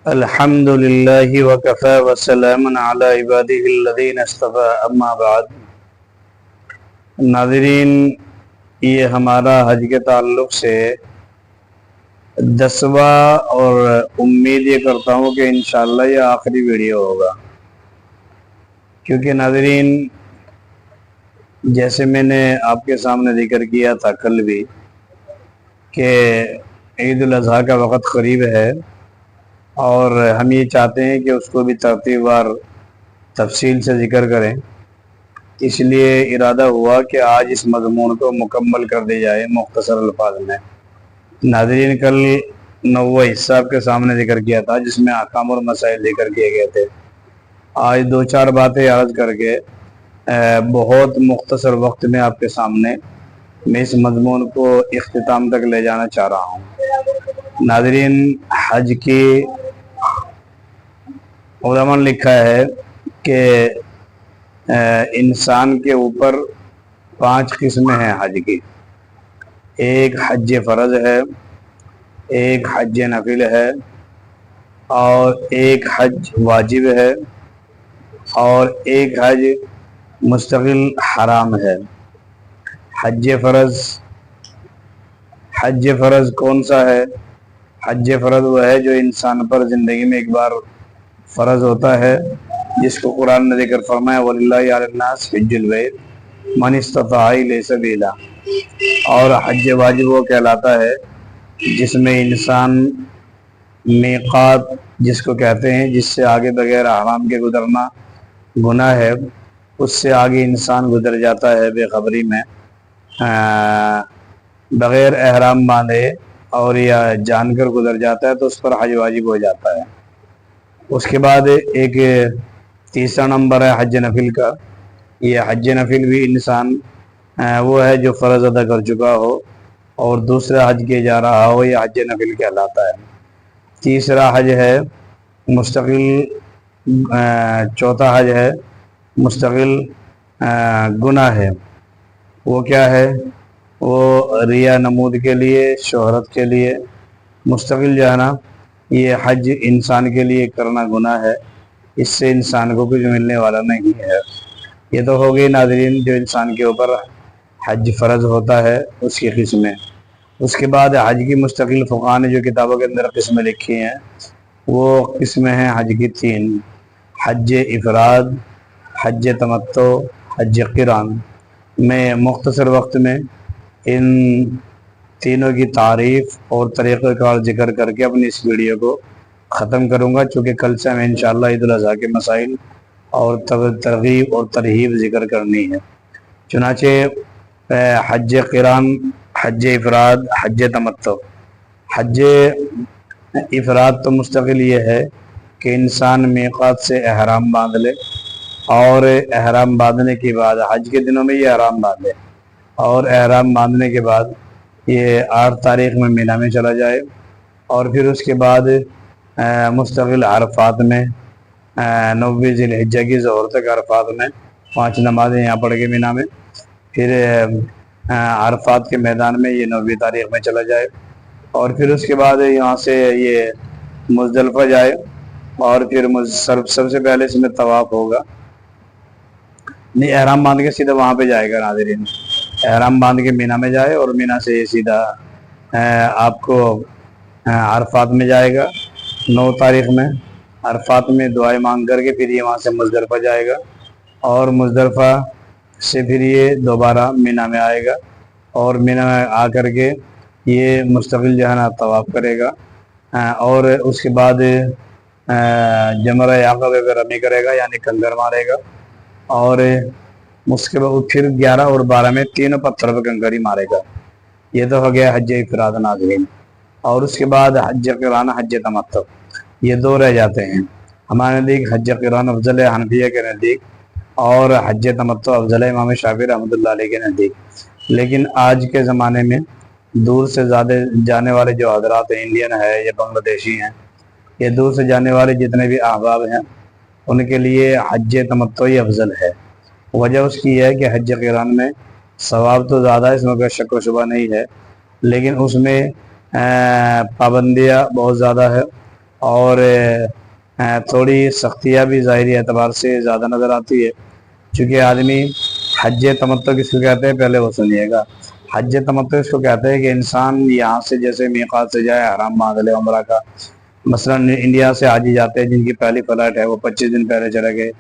الحمد للہ وکفی وسلام علی عبادہ الذین اصطفی اما بعد۔ ناظرین، یہ ہمارا حج کے تعلق سے 10واں اور امید یہ کرتا ہوں کہ انشاءاللہ یہ آخری ویڈیو ہوگا، کیونکہ ناظرین جیسے میں نے آپ کے سامنے ذکر کیا تھا کل بھی کہ عید الاضحیٰ کا وقت قریب ہے، اور ہم یہ چاہتے ہیں کہ اس کو بھی ترتیب وار تفصیل سے ذکر کریں۔ اس لیے ارادہ ہوا کہ آج اس مضمون کو مکمل کر دی جائے مختصر الفاظ میں۔ ناظرین، کل 9واں حصہ آپ کے سامنے ذکر کیا تھا جس میں احکام اور مسائل ذکر کیے گئے تھے۔ آج 2-4 باتیں عرض کر کے بہت مختصر وقت میں آپ کے سامنے میں اس مضمون کو اختتام تک لے جانا چاہ رہا ہوں۔ ناظرین، حج کی علماء نے لکھا ہے کہ انسان کے اوپر 5 قسمیں ہیں حج کی۔ ایک حج فرض ہے، ایک حج نفل ہے، اور ایک حج واجب ہے، اور ایک حج مستقل حرام ہے۔ حج فرض کون سا ہے؟ حج فرض وہ ہے جو انسان پر زندگی میں ایک بار فرض ہوتا ہے، جس کو قرآن نے ذکر فرمایا وَلِلَّهِ عَلَى النَّاسِ حِجُّ الْبَيْتِ مَنِ اسْتَطَاعَ إِلَيْهِ سَبِيلًا۔ اور حج واجب وہ کہلاتا ہے جس میں انسان میقات جس کو کہتے ہیں، جس سے آگے بغیر احرام کے گزرنا گناہ ہے، اس سے آگے انسان گزر جاتا ہے بے خبری میں، بغیر احرام باندھے اور یا جان کر گزر جاتا ہے تو اس پر حج واجب ہو جاتا ہے۔ اس کے بعد ایک تیسرا نمبر ہے حج نفل کا۔ یہ حج نفل بھی انسان وہ ہے جو فرض ادا کر چکا ہو اور دوسرا حج کیا جا رہا ہو، یہ حج نفل کہلاتا ہے۔ تیسرا حج ہے مستقل، چوتھا حج ہے مستقل گناہ ہے۔ وہ کیا ہے؟ وہ ریا نمود کے لیے، شہرت کے لیے مستقل جو ہے نا، یہ حج انسان کے لیے کرنا گناہ ہے، اس سے انسان کو کچھ ملنے والا نہیں ہے۔ یہ تو ہو گئی ناظرین جو انسان کے اوپر حج فرض ہوتا ہے اس کی قسمیں۔ اس کے بعد حج کی مستقل فقہاء نے جو کتابوں کے اندر قسمیں لکھی ہیں وہ قسمیں ہیں حج کی 3: حج افراد، حج تمتع، حج قران۔ میں مختصر وقت میں ان تینوں کی تعریف اور طریقہ کار ذکر کر کے اپنی اس ویڈیو کو ختم کروں گا، چونکہ کل سے ہمیں انشاءاللہ عید الاضحیٰ کے مسائل اور ترغیب اور ترہیب ذکر کرنی ہے۔ چنانچہ حج قران، حج افراد، حج تمتع۔ حج افراد تو مستقل یہ ہے کہ انسان میقات سے احرام باندھ لے، اور احرام باندھنے کے بعد حج کے دنوں میں یہ احرام باندھے، اور احرام باندھنے کے بعد یہ 8 تاریخ میں مینا میں چلا جائے، اور پھر اس کے بعد مستقل عرفات میں 9 ذی الحجہ کی ظہر تک عرفات میں 5 نمازیں یہاں پڑھ کے مینا میں، پھر عرفات کے میدان میں یہ 9 تاریخ میں چلا جائے، اور پھر اس کے بعد یہاں سے یہ مزدلفہ جائے، اور پھر سب سے پہلے اس میں طواف ہوگا، نہیں احرام باندھ کے سیدھا وہاں پہ جائے گا۔ ناظرین، احرام باندھ کے مینا میں جائے اور مینا سے سیدھا آپ کو عرفات میں جائے گا 9 تاریخ میں۔ عرفات میں دعائیں مانگ کر کے پھر یہ وہاں سے مزدلفہ جائے گا، اور مزدلفہ سے پھر یہ دوبارہ مینا میں آئے گا، اور مینا میں آ کر کے یہ مستقل جو ہے نا طواف کرے گا، اور اس کے بعد جمرہ عقبہ پہ رمی کرے گا، یعنی کنکر مارے گا، اور اس کے بعد پھر 11 اور 12 میں تینوں پتھر پہ کنکر ہی مارے گا۔ یہ تو ہو گیا حج افراد ناظرین۔ اور اس کے بعد حج قران، حج تمتع، یہ 2 رہ جاتے ہیں۔ ہمارے نزدیک حج قران افضل ہے حنفیہ کے نزدیک، اور حج تمتع افضل ہے امام شافعی رحمۃ اللہ علیہ کے نزدیک۔ لیکن آج کے زمانے میں دور سے زیادہ جانے والے جو حضرات ہیں، انڈین ہے یا بنگلہ دیشی ہیں، یہ دور سے جانے والے جتنے بھی احباب ہیں، ان کے لیے حج تمتع ہی افضل ہے۔ وجہ اس کی ہے کہ حج قران میں ثواب تو زیادہ ہے، اس میں کوئی شک و شبہ نہیں ہے، لیکن اس میں پابندیاں بہت زیادہ ہے، اور تھوڑی سختیاں بھی ظاہری اعتبار سے زیادہ نظر آتی ہے، چونکہ آدمی حج تمتع کس کو کہتے ہیں پہلے وہ سنیے گا۔ حج تمتع اس کو کہتے ہیں کہ انسان یہاں سے جیسے میقات سے جائے، احرام باندھ لے عمرہ کا، مثلا انڈیا سے حاجی جاتے ہیں جن کی پہلی فلائٹ ہے، وہ 25 دن پہلے چلے گئے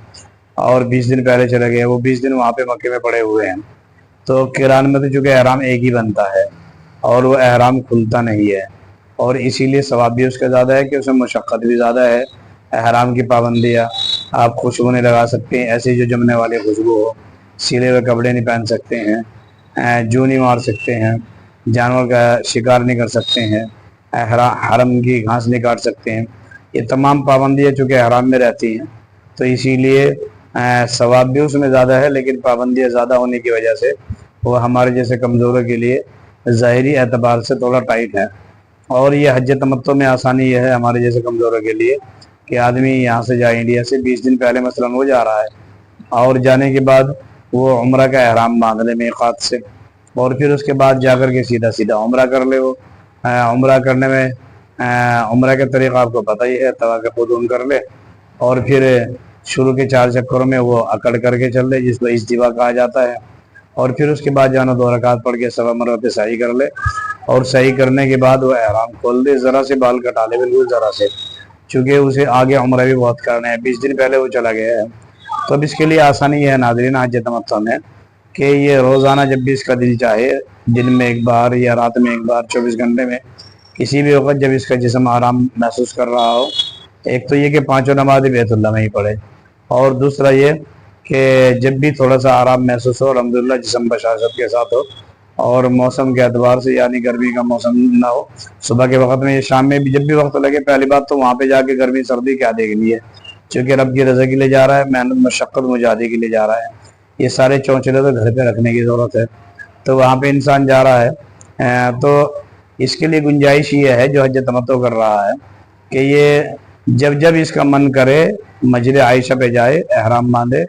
اور 20 دن پہلے چلے گئے، وہ 20 دن وہاں پہ مکے میں پڑے ہوئے ہیں۔ تو قران میں تو چونکہ احرام ایک ہی بنتا ہے اور وہ احرام کھلتا نہیں ہے، اور اسی لیے ثواب بھی اس کا زیادہ ہے کہ اس میں مشقت بھی زیادہ ہے۔ احرام کی پابندیاں، آپ خوشبو نہیں لگا سکتے ہیں ایسی جو جمنے والی خوشبو ہو، سلے ہوئے کپڑے نہیں پہن سکتے ہیں، جو نہیں مار سکتے ہیں، جانور کا شکار نہیں کر سکتے ہیں، حرم کی گھاس نہیں کاٹ سکتے ہیں۔ یہ تمام پابندیاں چونکہ احرام میں رہتی ہیں، تو اسی لیے ثواب بھی اس میں زیادہ ہے، لیکن پابندیاں زیادہ ہونے کی وجہ سے وہ ہمارے جیسے کمزوروں کے لیے ظاہری اعتبار سے تھوڑا ٹائٹ ہے۔ اور یہ حج تمتع میں آسانی یہ ہے ہمارے جیسے کمزوروں کے لیے کہ آدمی یہاں سے جائے، انڈیا سے 20 دن پہلے مثلا وہ جا رہا ہے، اور جانے کے بعد وہ عمرہ کا احرام باندھ لے میقات سے، اور پھر اس کے بعد جا کر کے سیدھا سیدھا عمرہ کر لے۔ وہ عمرہ کرنے میں عمرہ کا طریقہ آپ کو پتہ ہی ہے، طواف قدوم کر لے اور پھر شروع کے 4 چکروں میں وہ اکڑ کر کے چل لے جس کو اجتباء کہا جاتا ہے، اور پھر اس کے بعد جانا 2 رکعت پڑھ کے صفا مروہ پہ سعی کر لے، اور سعی کرنے کے بعد وہ احرام کھول دے، ذرا سے بال کٹا لے، بالکل ذرا سے، چونکہ اسے آگے عمرہ بھی بہت کرنا ہے، 20 دن پہلے وہ چلا گیا ہے۔ تو اب اس کے لیے آسانی یہ ہے ناظرین حج تمتع میں کہ یہ روزانہ جب بھی اس کا دل چاہے، دن میں ایک بار یا رات میں ایک بار، 24 گھنٹے میں کسی بھی وقت جب اس کا جسم آرام محسوس کر رہا ہو، ایک تو یہ کہ 5 نمازیں بیت اللہ میں ہی پڑھے، اور دوسرا یہ کہ جب بھی تھوڑا سا آرام محسوس ہو، الحمدللہ جسم بشاشت کے ساتھ ہو، اور موسم کے اعتبار سے یعنی گرمی کا موسم نہ ہو، صبح کے وقت میں یا شام میں بھی جب بھی وقت لگے، پہلی بات تو وہاں پہ جا کے گرمی سردی کیا دیکھنی ہے، چونکہ رب کی رضا کے لیے جا رہا ہے، محنت مشقت مجاہدے کے لیے جا رہا ہے، یہ سارے چونچلے تو گھر پہ رکھنے کی ضرورت ہے، تو وہاں پہ انسان جا رہا ہے۔ تو اس کے لیے گنجائش یہ ہے جو حج تمتع کر رہا ہے کہ یہ جب جب اس کا من کرے مسجد عائشہ پہ جائے، احرام باندھے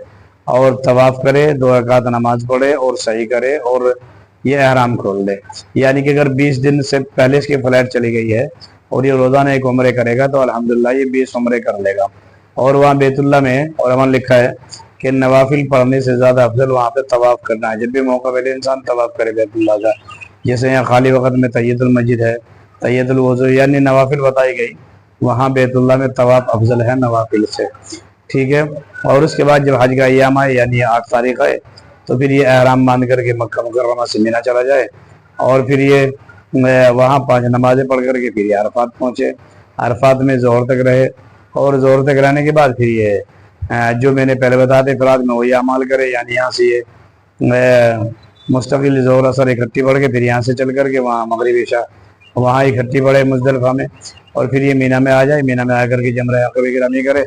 اور طواف کرے، 2 رکعت نماز پڑھے اور سعی کرے اور یہ احرام کھول دے۔ یعنی کہ اگر 20 دن سے پہلے اس کی فلائٹ چلی گئی ہے اور یہ روزانہ ایک عمرے کرے گا تو الحمدللہ یہ 20 عمرے کر لے گا۔ اور وہاں بیت اللہ میں علماء نے لکھا ہے کہ نوافل پڑھنے سے زیادہ افضل وہاں پہ طواف کرنا ہے، جب بھی موقع ملے انسان طواف کرے بیت اللہ کا، جیسے یہاں خالی وقت میں تحیۃ المسجد ہے، تحیۃ الوضو، یعنی نوافل بتائی گئی، وہاں بیت اللہ میں طواف افضل ہے نوافل سے، ٹھیک ہے۔ اور اس کے بعد جب حج کا ایام آئے یعنی 8 تاریخ ہے تو پھر یہ احرام باندھ کر کے مکہ مکرمہ سے مینا چلا جائے، اور پھر یہ وہاں 5 نمازیں پڑھ کر کے پھر یہ عرفات پہنچے، عرفات میں ظہر تک رہے، اور ظہر تک رہنے کے بعد پھر یہ جو میں نے پہلے بتا دے افراد میں وہی اعمال کرے، یعنی یہاں سے یہ مستقل ظہر اثر اکٹھی پڑھ کے پھر یہاں سے چل کر کے وہاں مغرب عشاء وہاں اکٹھی پڑھے مزدلفہ میں، اور پھر یہ مینا میں آ جائے، مینا میں آ کر کے جمرہ عقبہ گرامی کرے،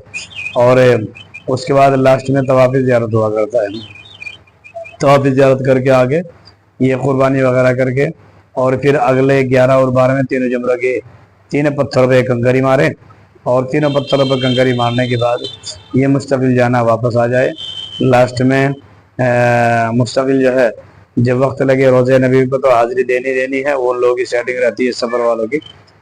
اور اس کے بعد لاسٹ میں طواف زیارت ہوا کرتا ہے، طواف زیارت کر کے آگے یہ قربانی وغیرہ کر کے، اور پھر اگلے 11 اور 12 میں تینوں جمرہ کے 3 پتھر پہ کنکری مارے، اور 3 پتھروں پہ کنکری مارنے کے بعد یہ مستقل جانا واپس آ جائے۔ لاسٹ میں مستقل جو ہے جب وقت لگے روزہ نبی کو تو حاضری دینی ہے، وہ لوگوں کی سیٹنگ رہتی ہے سفر والوں کی،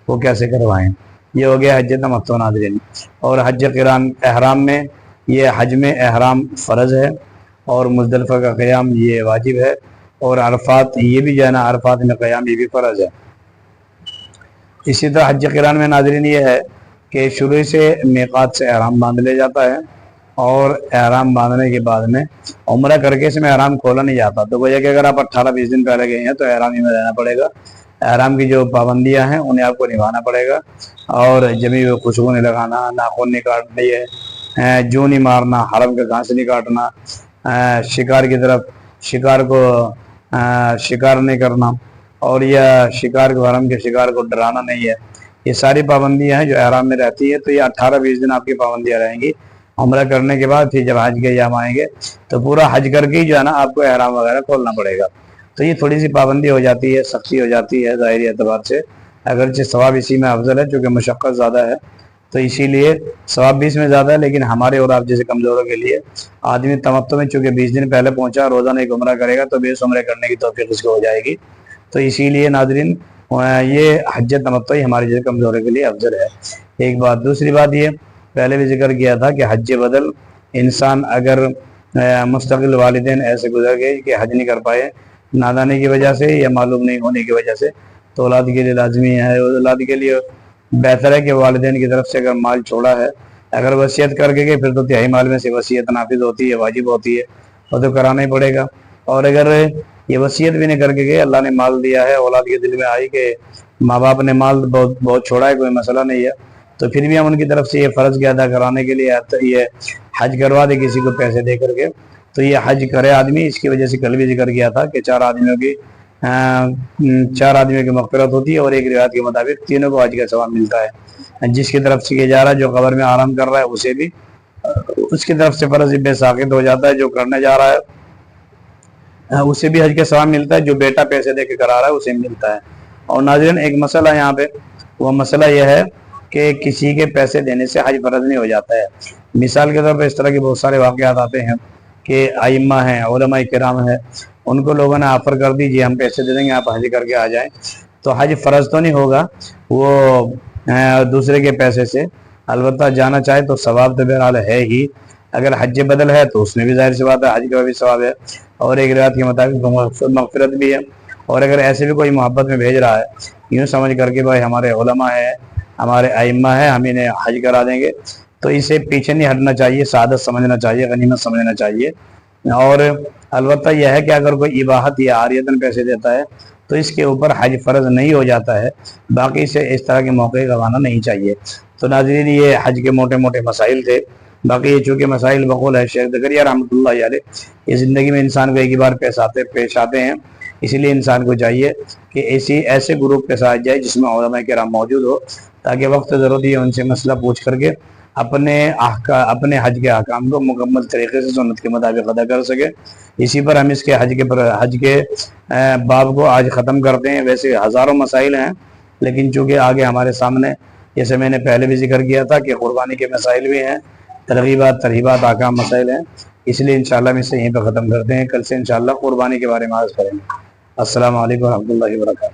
وہ کیسے کروائیں۔ یہ ہو گیا حج تمتع ناظرین۔ اور حج قران احرام میں یہ حج میں احرام فرض ہے، اور مزدلفہ کا قیام یہ واجب ہے، اور عرفات یہ بھی جانا عرفات میں قیام یہ بھی فرض ہے۔ اسی طرح حج قران میں ناظرین یہ ہے کہ شروع سے میقات سے احرام باندھ لے جاتا ہے، اور احرام باندھنے کے بعد میں عمرہ کر کے اس میں احرام کھولا نہیں جاتا، تو وہ یہ کہ اگر آپ 18-20 دن پہلے گئے ہیں تو احرام ہی میں رہنا پڑے گا، احرام کی جو پابندیاں ہیں انہیں آپ کو نبھانا پڑے گا، اور جمی ہوئی خوشبو نہیں لگانا، ناخن نہیں کاٹنی ہے، جو نہیں مارنا، حرم کا گھاس نہیں کاٹنا، شکار کی طرف شکار کو شکار نہیں کرنا، اور یہ شکار کو حرم کے شکار کو ڈرانا نہیں ہے، یہ ساری پابندیاں ہیں جو احرام میں رہتی ہے۔ تو یہ 18-20 دن آپ کی پابندیاں رہیں گی۔ عمرہ کرنے کے بعد پھر جب حج کے ایام آئیں گے تو پورا حج کر کے ہی جو ہے نا آپ کو احرام وغیرہ کھولنا پڑے گا، تو یہ تھوڑی سی پابندی ہو جاتی ہے، سختی ہو جاتی ہے ظاہری اعتبار سے، اگرچہ ثواب اسی میں افضل ہے چونکہ مشقت زیادہ ہے، تو اسی لیے ثواب بھی اس میں زیادہ ہے، لیکن ہمارے اور آپ جیسے کمزوروں کے لیے آدمی تمتع میں چونکہ 20 دن پہلے پہنچا، روزانہ ایک عمرہ کرے گا تو 20 عمرے کرنے کی توفیق اس کو ہو جائے گی۔ تو اسی لیے ناظرین یہ حج تمتعی ہماری جیسے کمزوروں کے لیے افضل ہے، ایک بات۔ دوسری بات یہ پہلے بھی ذکر کیا تھا کہ حج بدل انسان اگر مستقل والدین ایسے گزر گئے کہ حج نہیں کر پائے نادانی کی وجہ سے یا معلوم نہیں ہونے کی وجہ سے، تو اولاد کے لیے لازمی ہے، اولاد کے لیے بہتر ہے کہ والدین کی طرف سے اگر مال چھوڑا ہے، اگر وصیت کر کے گئے پھر تو تہائی مال میں سے وصیت نافذ ہوتی ہے، واجب ہوتی ہے، وہ تو کرانا ہی پڑے گا۔ اور اگر یہ وصیت بھی نہیں کر کے گئے، اللہ نے مال دیا ہے، اولاد کے دل میں آئی کہ ماں باپ نے مال بہت چھوڑا ہے، کوئی مسئلہ نہیں ہے، تو پھر بھی ہم ان کی طرف سے یہ فرض کے ادا کرانے کے لیے یہ حج کروا دے کسی کو پیسے دے کر کے، تو یہ حج کرے آدمی۔ اس کی وجہ سے کل بھی ذکر کیا تھا کہ چار آدمیوں کی مغفرت ہوتی ہے، اور ایک روایت کے مطابق تینوں کو حج کا ثواب ملتا ہے۔ جس کی طرف سے کیا جا رہا ہے، جو قبر میں آرام کر رہا ہے، اسے بھی اس کی طرف سے فرض بے ساقط ہو جاتا ہے، جو کرنے جا رہا ہے اسے بھی حج کا ثواب ملتا ہے، جو بیٹا پیسے دے کے کرا رہا ہے اسے ملتا ہے۔ اور ناظرین ایک مسئلہ یہاں پہ، وہ مسئلہ یہ ہے کہ کسی کے پیسے دینے سے حج فرض نہیں ہو جاتا ہے۔ مثال کے طور پر اس طرح کے بہت سارے واقعات آتے ہیں کہ ائمہ ہیں، علماء کرام ہیں، ان کو لوگوں نے آفر کر دی جی ہم پیسے دے دیں گے، آپ حج کر کے آ جائیں، تو حج فرض تو نہیں ہوگا وہ دوسرے کے پیسے سے، البتہ جانا چاہے تو ثواب تو بہرحال ہے ہی۔ اگر حج بدل ہے تو اس میں بھی ظاہر سی بات ہے حج کا بھی ثواب ہے، اور ایک روایت کے مطابق مغفرت بھی ہے۔ اور اگر ایسے بھی کوئی محبت میں بھیج رہا ہے یوں سمجھ کر کے بھائی ہمارے علماء ہیں، ہمارے ائمہ ہیں، ہم انہیں حج کرا دیں گے، تو اسے پیچھے نہیں ہٹنا چاہیے، سعادت سمجھنا چاہیے، غنیمت سمجھنا چاہیے۔ اور البتہ یہ ہے کہ اگر کوئی اباحت یا عاریتاً پیسے دیتا ہے تو اس کے اوپر حج فرض نہیں ہو جاتا ہے، باقی سے اس طرح کے موقع گنوانا نہیں چاہیے۔ تو ناظرین یہ حج کے موٹے موٹے مسائل تھے، باقی یہ چونکہ مسائل بقول ہے شیخ زکریا رحمۃ اللہ علیہ، یہ زندگی میں انسان کو ایک ہی بار پیش آتے ہیں، اسی لیے انسان کو چاہیے کہ ایسے گروپ کے ساتھ جائے جس میں علماء کرام موجود ہو، تاکہ وقت ضرورت ہے ان سے مسئلہ پوچھ کر کے اپنے حج کے احکام کو مکمل طریقے سے سنت کے مطابق ادا کر سکے۔ اسی پر ہم اس کے حج کے باب کو آج ختم کرتے ہیں۔ ویسے ہزاروں مسائل ہیں، لیکن چونکہ آگے ہمارے سامنے جیسے میں نے پہلے بھی ذکر کیا تھا کہ قربانی کے مسائل بھی ہیں، ترغیبات ترہیبات احکام مسائل ہیں، اس لیے انشاءاللہ ہم اسے یہیں پہ ختم کرتے ہیں۔ کل سے انشاءاللہ قربانی کے بارے میں عرض کریں گے۔ السلام علیکم ورحمۃ اللہ وبرکاتہ۔